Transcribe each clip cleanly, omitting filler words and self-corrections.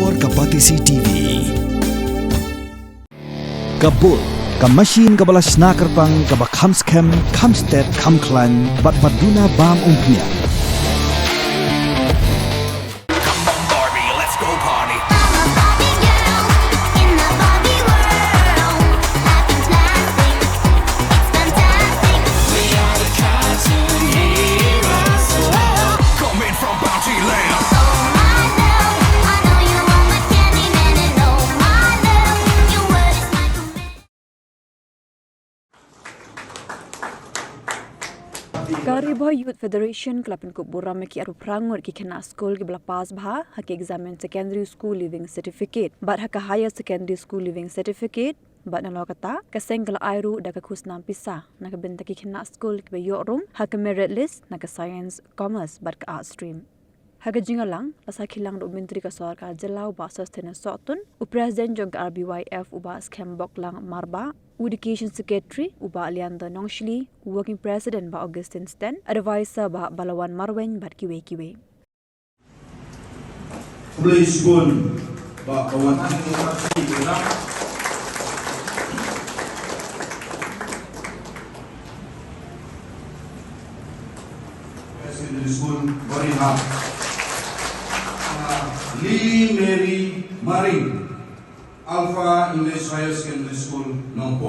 Suar Kapatisi TV. Kabul, Kamashin Kabalas Nakarpang Kabakhamskem, Kamstet, Kamklan, Batbaduna Bam Umpnia. Kariboh Youth Federation Kelapan Kubura meki aru prangut ki kena school ki belapas bah hak examen secondary school living certificate bat hak higher secondary school living certificate bat nalo kata kaseng kala airu da ka khusnam pisah nak benta ki kena school ki yo room hak merit list nak science commerce bat ka art stream hak jingalang asa khilang do menteri ka sarkar jelau ba sustain sotun u president jog RBYF uba scam boklang marba Education Secretary Uba Alianda Nongshli, Working President ba Augustine Stan, Advisor ba Balawan Marwen bat kiwe-kiwe. Mulai sekolah ba kawan ini kita Secondary School Bariha Lee Mary Maring Alpha English Higher Secondary School, Nongpo.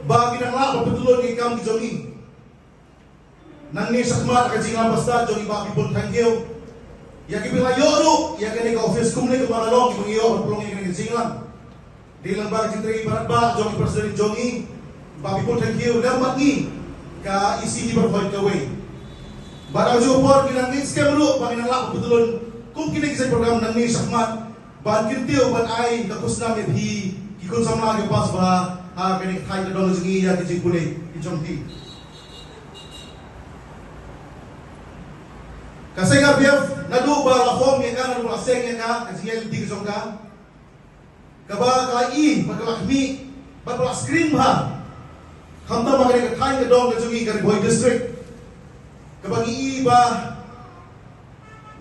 Bagi nang laban petulon ni kami jogi. Nang ni sakmat ka jinga basta jogi ba people thank you. Ya ki bila yoru, ya kani ka office kumne ka mangalong ki mangiyo pelong ni jinga. Di lang ba jitri barat ba jogi presiden jogi. Ba people thank you dapat ni ka isi di berhoy ka way. Barang support kinang scam lu bangin lang betulon kung kinig sa program nang ni sakmat ban kintiyo ban ay tapos na med hi kikon sam lagi pas ba ha kinig thai dong jingi ya kijing pune kijongti kasay nga biaf nadu ba la form nga na lu aseng nga kasiyel di kijong ka kaba kai maglakmi ba screen ha hamta magaling thai dong jingi ka boy district kabagi iba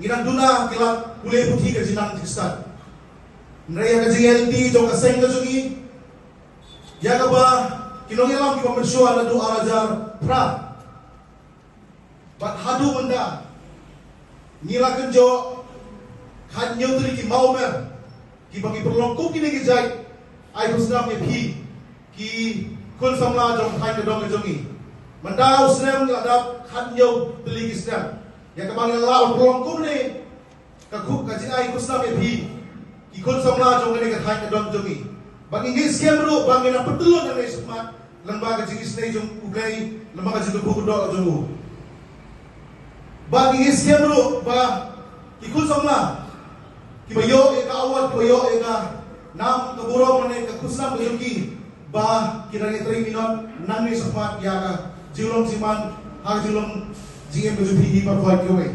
ginanduna kila kulay puti ka jinang tistan nraya ka JLT jong kaseng ka jungi ya ka ba kinongilam ki pamensyuan na du arajar pra bat hadu manda ngila kenjo kanyo tri ki maumer ki bagi perlongku kini gijai ai husnam ye phi ki kun samla jong thai ka dong ka jungi Mandau senam ngadap kanyo teligi senam. Ya kabang lawan pelongkum ni kakuk kaji ai kusnam epi. Ikon samla jong ni kathai kadon jongi. Bang ingis kiam ru bang ina petulun na ismat lembaga jingis nei jong ugai lembaga jing buku do jongu. Bang ingis kiam ru ba ikon samla kibayo eka awal kibayo eka nam kaburo mane kakusnam jongi ba kirang itri minon nang ni ismat ya ka Julong siman, hak julong jingem berjupi di parkoi kewe.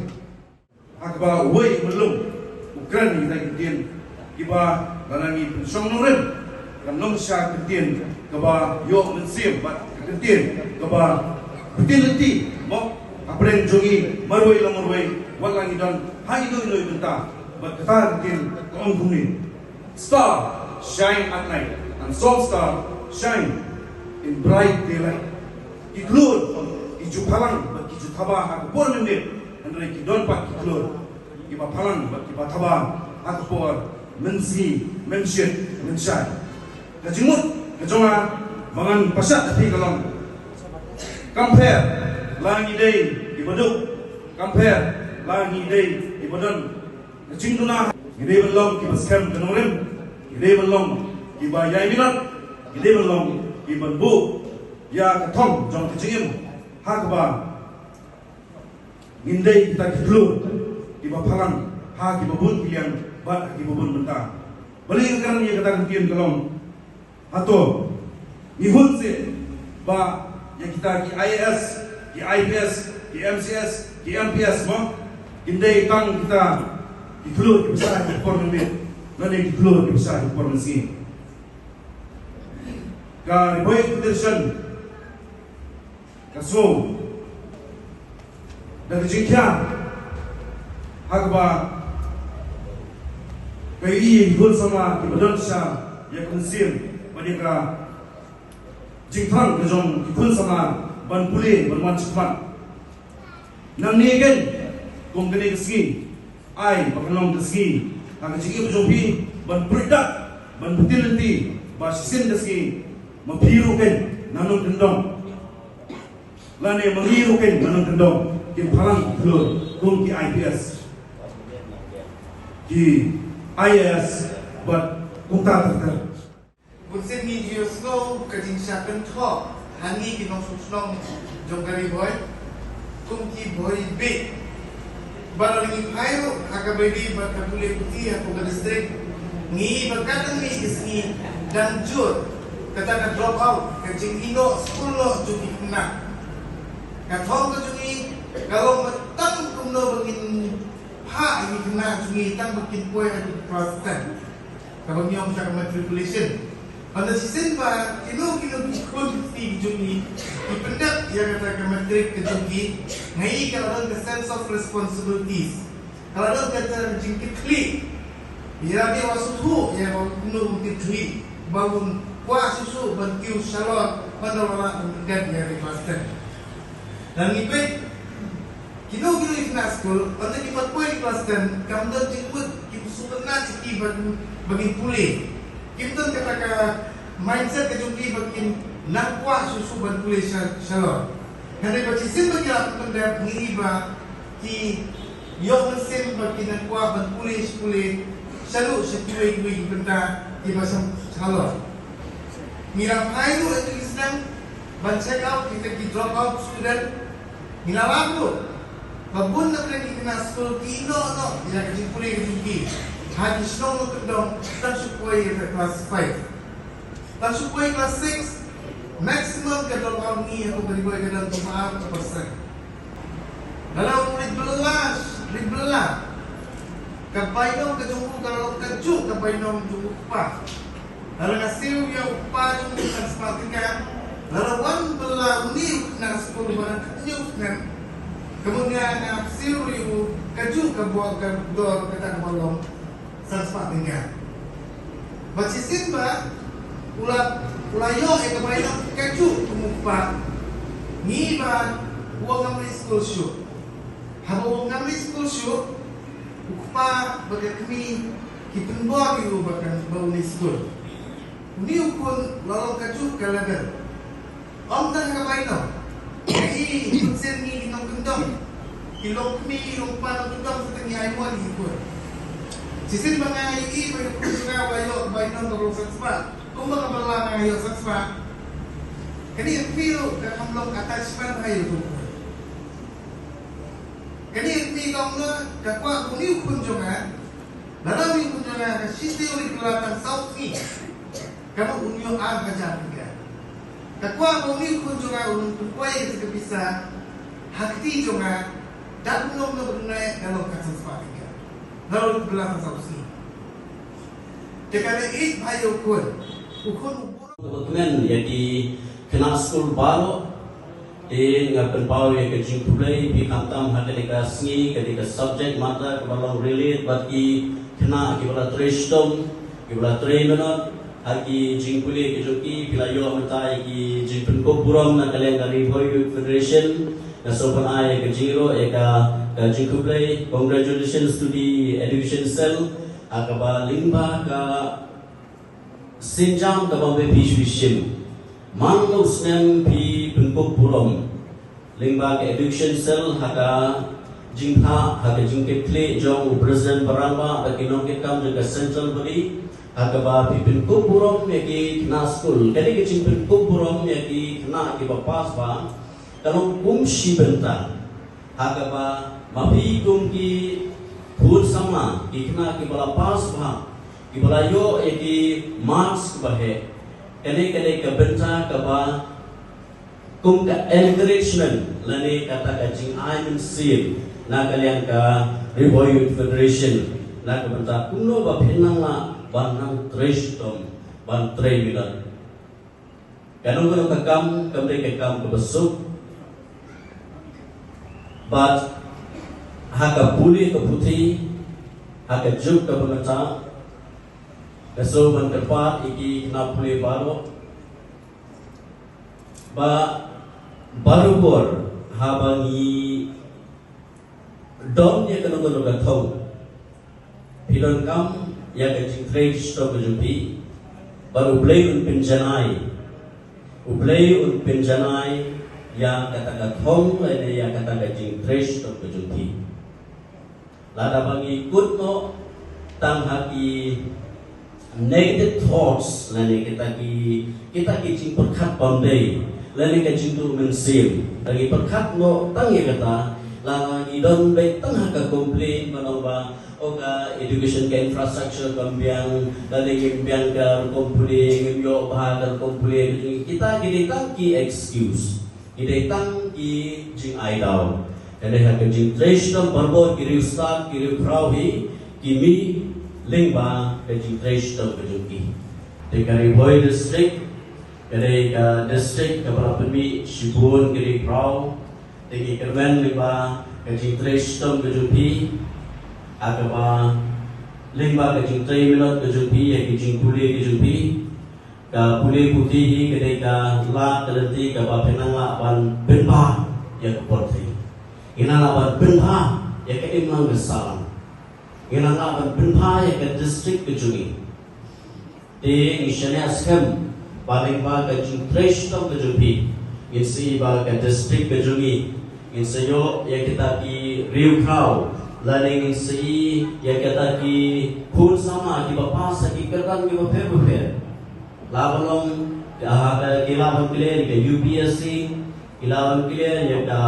Hak ba wei melum, Ukraine kita kitian, kiba lanangi pensong nurin, kanong siya kitian, kaba yo mensim, bat kitian, kaba kitian leti, mo apren jongi marway lang marway, walang idon, ha ido benta, bat kata kitian kaong kunin. Star shine at night, and soul star shine in bright daylight. Iklur, iju palang, bagi iju tabah, aku pun mendir, andai kidon pak iklur, iba palang, bagi iba tabah, aku pun mensi, mensyet, mensyai. Kajimut, kajonga, mangan pasak tapi kalau compare, langi day, ibaduk, compare, langi day, ibadun, kajingduna, ide belong, iba scam kenorim, ide belong, iba yai minat, ide belong, iba bu. Ya katong jong kecingim hakba ngindai kita kidlu iba palang ha ki babun kilian bat ki babun benta beli kan ye kata kian kalong hato mihun se ba ya kita ki IAS ki IPS ki MCS ki MPS mo indai tang kita kidlu ki besar ki kornit nani kidlu ki besar ki kornsi ka riboy federation kasung dan jingkian hagba kai hul sama kibadon sa ya kunsim madika jingthang kejong kibul sama ban pule ban wan chukman nang nigen kong gani kesgi ai pakanong kesgi hang jigi bujopi ban produk ban utility ba sisin kesgi mapiruken nanong kendong lane mangiruken nanong kendong kim phalang phulur kum ki IPS ki IAS but kungta terter Bunsen ni Joslo kajing syakan thok hani kinong suslong jongkari boy kumki boy big baru ni payo hakabedi bakabule putih aku ke distrik ni berkadang ni isni dan jur kata ka drop out kajing ino sekolah juki kena kathong ka jungi kalau metang kumno begin ha ini kena jungi tang bikin kue adu kelas 10 kalau nyong sa matriculation pada sisin ba kino kun ti jungi ipendak yang kata ke matrik ke jungi ngai kalau the sense of responsibilities kalau kata jingkit kli ya dia wasuhu ya kuno mungkin bangun kuah susu bantiu salon panawala mendekat ya di kelas 10 dan ibet kino ikna school pada di patpoint kelas 10 kamdan jingkut kipu supena ciki bagi pulih kita kata mindset kejumpi bakin nakwa susu ban pulih salon hari baci sim bagi aku pendap ngiba ki yok sim bagi nakwa ban pulih selalu sekiwe benda di masa salon mira hai tu itu islam ban check out kita ki drop out student mira lalu babun nak lagi kena school kino no ya kecil pulih kejumpi hadi snow kedong dan supaya ke kelas 5 dan supaya kelas 6 maximum ke drop out ni aku beri boy ke dalam maaf persen dalam ribelas kapainong kejumpu kalau keju kapainong jumpu upah lalu nasiu ya upah jumpu kan sepatikan lalu wan belah ni nak 10 barang kenyuk kan kemudian nasiu yu keju kebuang ke dor kata kebolong sangat tinggal. Bacisin ba ulayo kebayang keju kumupa ni ba uang ngamli school shoot. Haba uang ngamli school shoot ukpa bagai kami kipenbor yu bahkan bau ni school. Ni ukun lalu keju kalagan. Om dan kebayang. Ini kunsen ni kinong kendong. Kilong kami kilong pa kendong setengah ayuan ikut. Sisin mga iki may kusuga bayo baynon ng satspa. Kung mga bala nga yo satspa. Kani feel ka kamlong attachment hayo. Kani mi kong na kakwa kuni kunjonga. Darami kunjonga ka sisi uli kelatan south ni. Kamu unyo ang kajapiga. Kakwa kuni kunjonga unung tukway sa kabisa. Hakti jonga dapunong na bunay dalong kasatspa. Lalu belakang sausi. Jika ini bayu ukun kebetulan jadi kena school baru ngapen pau yang kecil pulai di kantam ketika seni ketika subjek mata kebalang relate bagi kena kibala trestom kibala tremenot hagi jingpuli kejoki pilayo mentai ki jingpen koburam na kalian dari Boy Youth Federation na sopan ay kejiro eka jingkuplay congratulations to the education cell akaba limba ka sinjam ka bambe pishwishim manglo snem pi penkop purom limba ka education cell haka jingha haka jingketle jong president baramba bakinong kekam jaga central body akaba pi penkop purom yaki kena school kali ke jing penkop purom yaki kena ki bapas ba kalau kumshi benta akaba mapi kumki pun sama ikna ki bala pas bha ki bala yo eki marks bahe kene ke benta ka ba kum ka encouragement lani kata ka jing aimen sim na kalian ka Boy Youth Federation na ka benta kuno ba phenang la banang trestom ban 3 milan kanong ka kam kamre ka kam ka besuk but haka puli ke putih, haka juk ke pemerintah, kesuman kepat iki kena puli baru, baru bor habangi dom dia kena kena tahu, pidon kam ya kecing trade stop jumpi, baru play un penjanai yang kata thong lene yang kata jing trash to kejumpi lada bagi ikut no tang hati negative thoughts lene kita jing perkat pandai lene ka jing tu mensim lagi perkat no tang ya kata lagi don baik tang haka komplain manoba oka education ke infrastructure kambiang lagi kambiang ka komplain yo bahag komplain kita gini tang ki excuse kita tang ki jing aidau dan dah jing treshtam berbor kiri ustad kiri prawi kimi lingba ke jing treshtam kejungki dekari boy district kere ka district ka berapemi shibun kiri praw deki kermen lingba ke jing treshtam kejungki agaba lingba ke jing tre minot kejungki ya ke jing kuli kejungki ka puli putih ketika la keleti ka bapenang ban benpa ya keporti ina ban benpa ya ke imang gesalan ina ban benpa ya ke district kejungi di misalnya skam paling ba ka jing trash to kejungi insi ba ka district kejungi insayo ya kita di riu kau laling insi ya kita di kun sama di bapa saki kerang di bapa laban kilaban clear ke UPSC, kilaban clear yang ke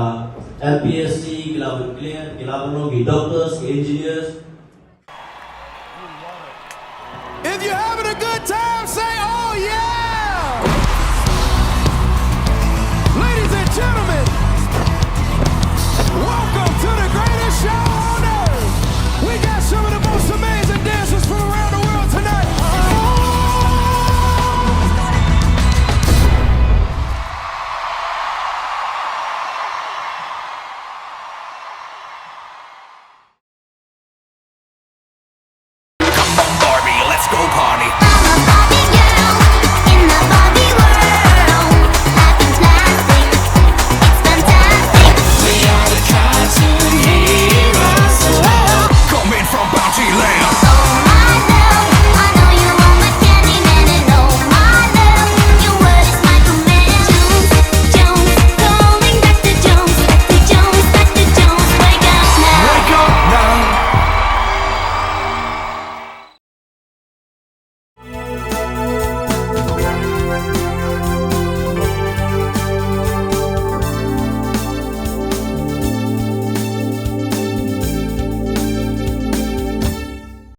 LPSC, kilaban clear, kilaban ke doctors, ke engineers. If you're having a good time, say